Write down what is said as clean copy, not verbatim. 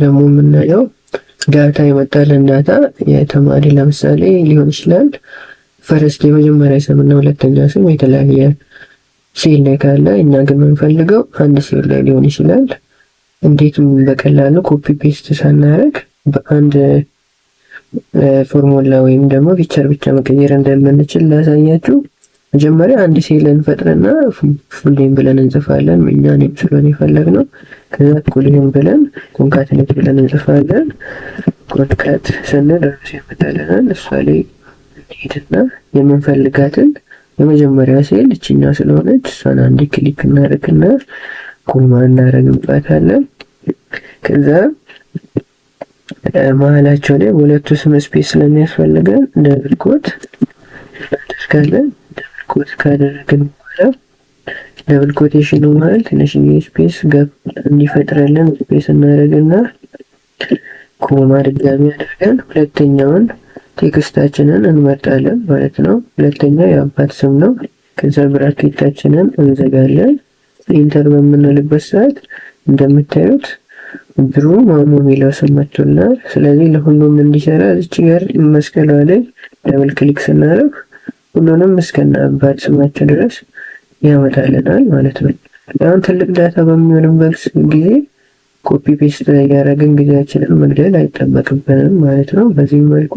ደግሞ የምናየው ዳታ የመጣልን ዳታ የተማሪ ለምሳሌ ሊሆን ይችላል። ፈረስት የመጀመሪያ ስም እና ሁለተኛ ስም የተለያየ ሴል ላይ ካለ እኛ ግን የምንፈልገው አንድ ሴል ላይ ሊሆን ይችላል። እንዴት በቀላሉ ኮፒ ፔስት ሳናደርግ በአንድ ፎርሙላ ወይም ደግሞ ፒክቸር ብቻ መቀየር እንደምንችል ላሳያችሁ። መጀመሪያ አንድ ሴል እንፈጥርና ፉል ኔም ብለን እንጽፋለን። እኛ ኔም ስለሆነ የፈለግነው። ከዛ ፉል ኔም ብለን ኮንካትኔት ብለን እንጽፋለን። ኮንካት ስንል ራሱ ያመጣልናል። እሷ ላይ ሄድና የምንፈልጋትን የመጀመሪያ ሴል እችኛ ስለሆነች እሷን አንድ ክሊክ እናደርግና ኮማ እናደርግባታለን። ከዛ መሀላቸው ላይ ሁለቱ ስም ስፔስ ስለሚያስፈልገን ደብል ኮት እናደርጋለን። ደብል ኮት ካደረግን በኋላ ደብል ኮቴሽኑ መሀል ትንሽዬ ስፔስ እንዲፈጥረልን ስፔስ እናደርግና ኮማ ድጋሚ አድርገን ሁለተኛውን ቴክስታችንን እንመርጣለን ማለት ነው። ሁለተኛው የአባት ስም ነው። ከዛ ብራኬታችንን እንዘጋለን። ኢንተር በምንልበት ሰዓት እንደምታዩት ብሩ ማሞ የሚለው ስም መጥቶልናል። ስለዚህ ለሁሉም እንዲሰራ እዚች ጋር መስቀሏ ላይ ደብል ክሊክ ስናደርግ ሁሉንም እስከነ አባት ስማቸው ድረስ ያመጣልናል ማለት ነው። አሁን ትልቅ ዳታ በሚሆንበት ጊዜ ኮፒ ፔስት ያደረግን ጊዜያችንን መግደል አይጠበቅብንም ማለት ነው። በዚህ መልኩ